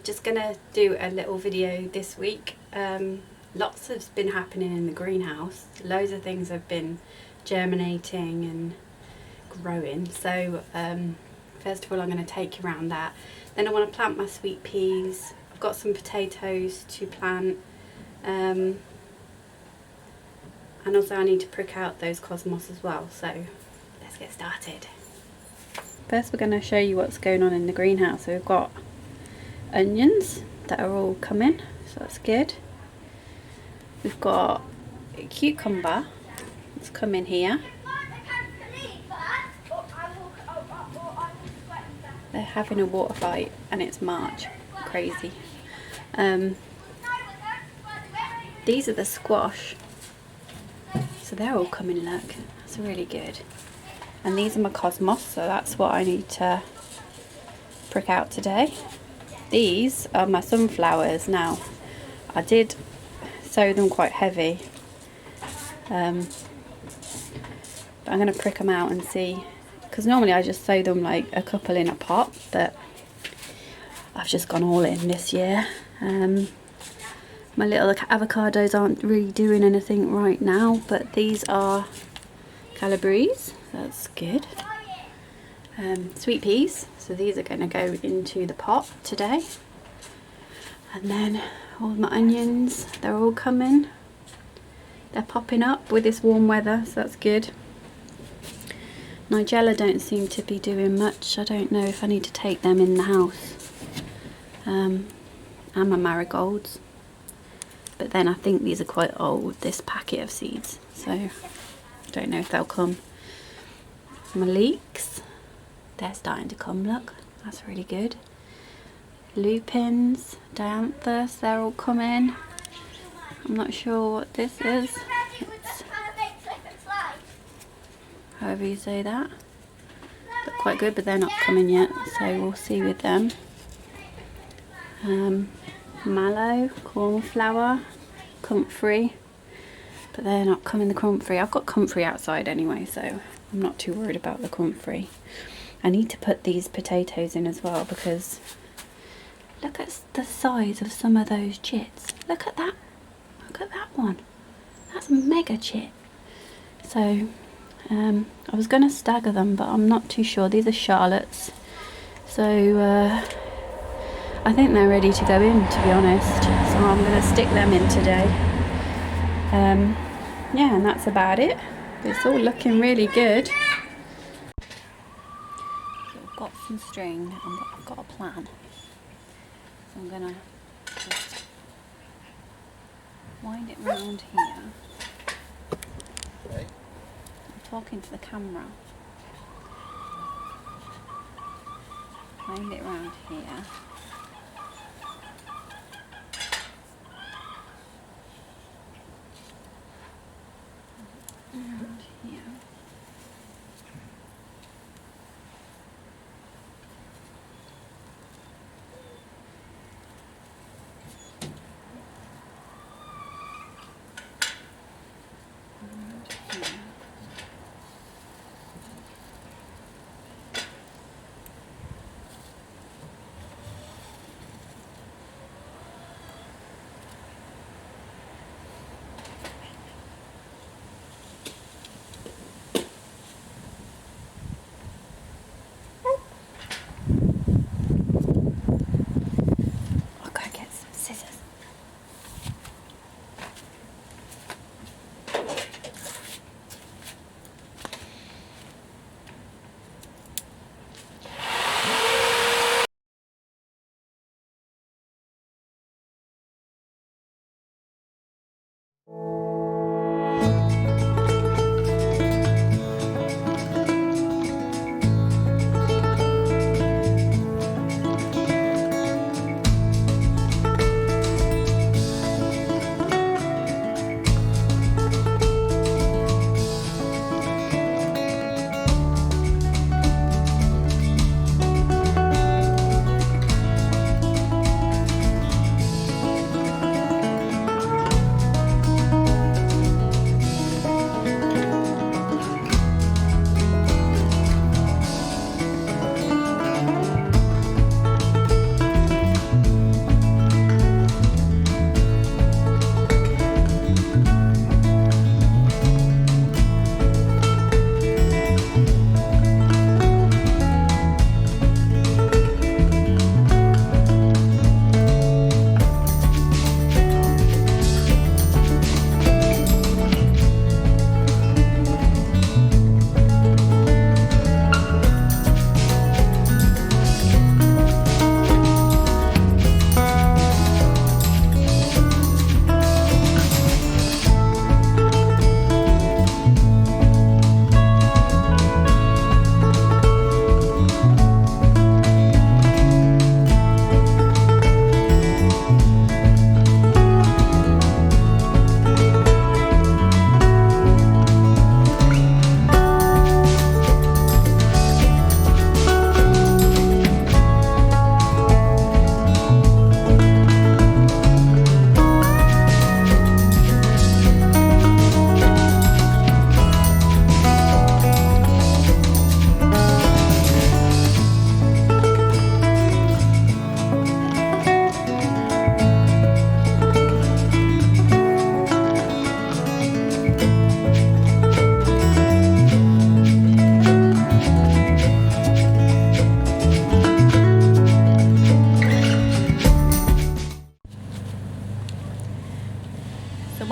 just gonna do a little video this week. Lots has been happening in the greenhouse. Loads of things have been germinating and growing. So first of all, I'm going to take you around that. Then I want to plant my sweet peas. I've got some potatoes to plant. And also I need to prick out those cosmos as well. So let's get started. First we're going to show you what's going on in the greenhouse. So we've got onions that are all coming, so that's good. We've got a cucumber that's coming here. They're having a water fight and it's March. Crazy. These are the squash. So they're all coming, look. That's really good. And these are my cosmos, so that's what I need to prick out today. These are my sunflowers. Now, I did sow them quite heavy. But I'm going to prick them out and see. Because normally I just sow them like a couple in a pot, but I've just gone all in this year. My little avocados aren't really doing anything right now, but these are calabrese. That's good. Sweet peas, so these are going to go into the pot today. And then all my onions, they're all coming. They're popping up with this warm weather, so that's good. Nigella don't seem to be doing much. I don't know if I need to take them in the house. And my marigolds. But then I think these are quite old, this packet of seeds. So I don't know if they'll come. My leeks, they're starting to come, look. That's really good. Lupins, dianthus, they're all coming. I'm not sure what this is. It's, however you say that. Look quite good, but they're not coming yet, so we'll see with them. Mallow, cornflower, comfrey, but they're not coming, the comfrey. I've got comfrey outside anyway, so I'm not too worried about the comfrey. I need to put these potatoes in as well because look at the size of some of those chits. Look at that. Look at that one. That's a mega chit. So I was going to stagger them, but I'm not too sure. These are Charlottes. So I think they're ready to go in, to be honest. So I'm going to stick them in today. Yeah, and that's about it. It's all looking really good. So I've got some string and I've got a plan. So I'm going to just wind it round here. I'm talking to the camera. Wind it round here. Around here.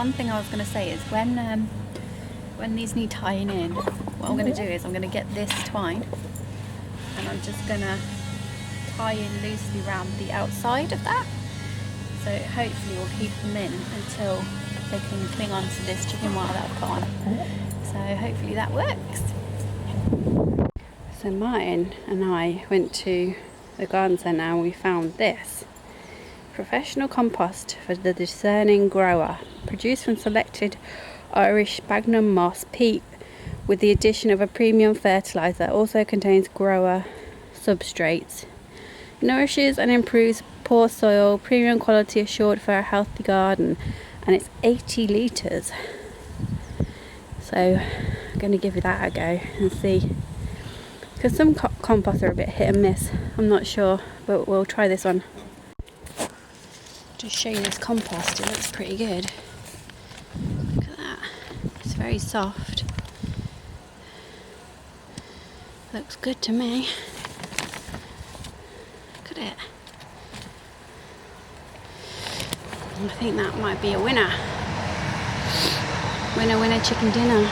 one thing I was going to say is when these need tying in, what I'm going to do is I'm going to get this twine and I'm just going to tie in loosely around the outside of that. So hopefully we'll keep them in until they can cling on to this chicken wire that I've put on. So hopefully that works. So Martin and I went to the garden centre and we found this. Professional compost for the discerning grower. Produced from selected Irish sphagnum moss peat with the addition of a premium fertiliser. Also contains grower substrates. Nourishes and improves poor soil. Premium quality assured for a healthy garden. And it's 80 litres. So I'm going to give that a go and see. Because some composts are a bit hit and miss. I'm not sure, but we'll try this one. Just show you this compost, it looks pretty good. Look at that, it's very soft. Looks good to me. Look at it. I think that might be a winner. Winner, winner, chicken dinner.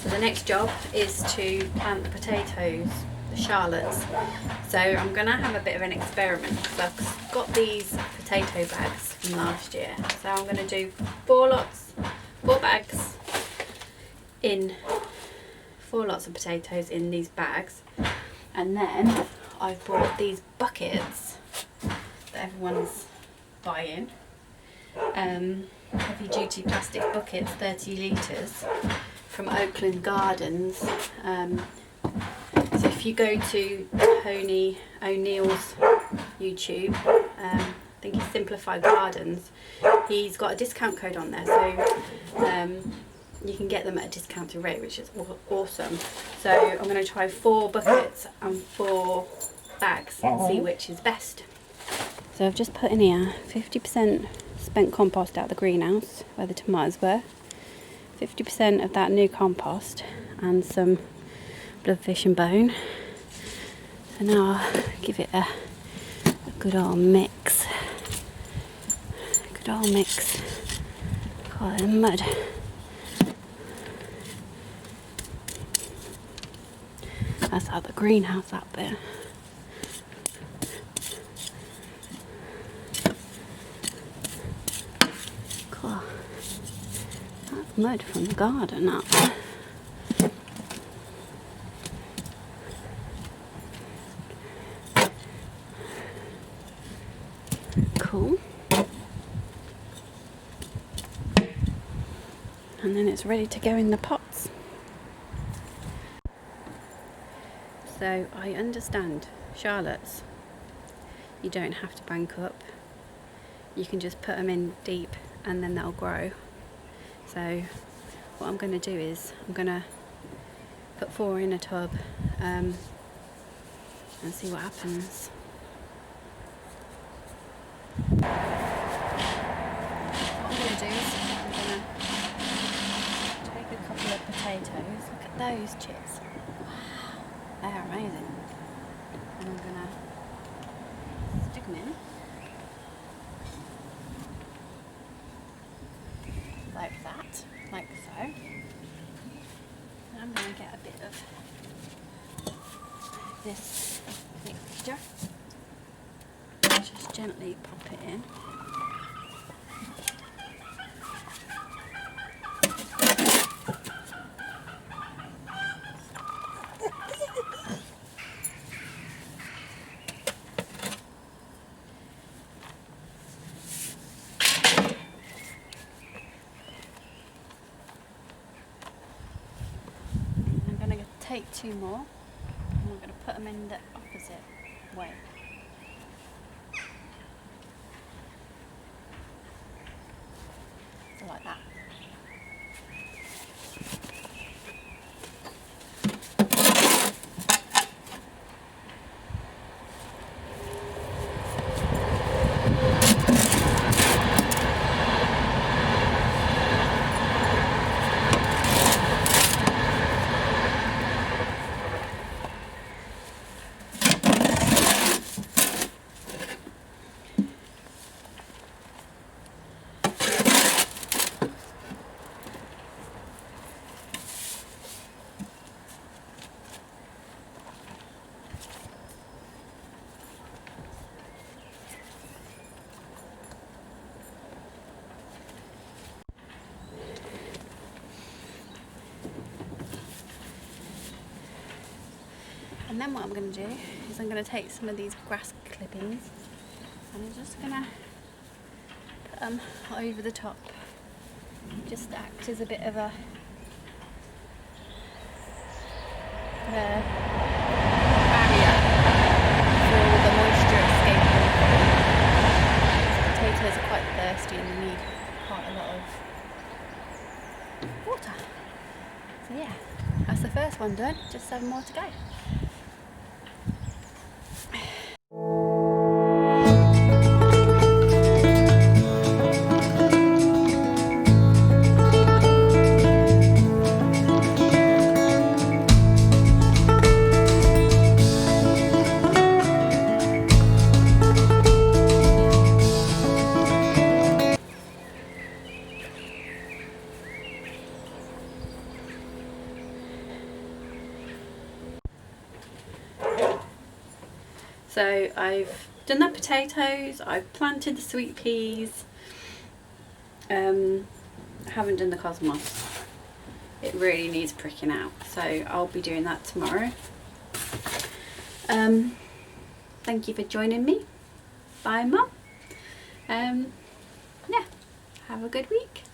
So the next job is to plant the potatoes, the Charlottes. So I'm going to have a bit of an experiment because I've got these potato bags from last year. So I'm going to do 4 bags in 4 lots of potatoes in these bags, and then I've bought these buckets that everyone's buying, heavy duty plastic buckets, 30 litres from Oakland Gardens. So if you go to Tony O'Neill's YouTube, I think he's Simplified Gardens, he's got a discount code on there, so you can get them at a discounted rate, which is awesome. So I'm going to try 4 buckets and 4 bags and see which is best. So I've just put in here 50% spent compost out of the greenhouse where the tomatoes were, 50% of that new compost and some bloodfish and bone. So now I'll give it a good old mix. Good old mix. Call it mud. That's out the greenhouse up there. Cool. That's mud from the garden up there. Cool. And then it's ready to go in the pots. So I understand Charlottes, you don't have to bank up, you can just put them in deep and then they'll grow. So what I'm going to do is I'm going to put 4 in a tub and see what happens. What I'm going to do is I'm going to take a couple of potatoes. Look at those chits. Wow, they're amazing. And I'm going to stick them in. Like that, like so. And I'm going to get a bit of this mixture. Just gently pop it in. I'm going to take 2 more and I'm going to put them in the opposite way. So like that. And then what I'm going to do is I'm going to take some of these grass clippings and I'm just going to put them over the top, just to act as a bit of a barrier for all the moisture escaping. Potatoes are quite thirsty and they need quite a lot of water. So yeah, that's the first one done, just 7 more to go. So I've done the potatoes, I've planted the sweet peas, I haven't done the cosmos. It really needs pricking out, so I'll be doing that tomorrow. Thank you for joining me. Bye Mum. Yeah, have a good week.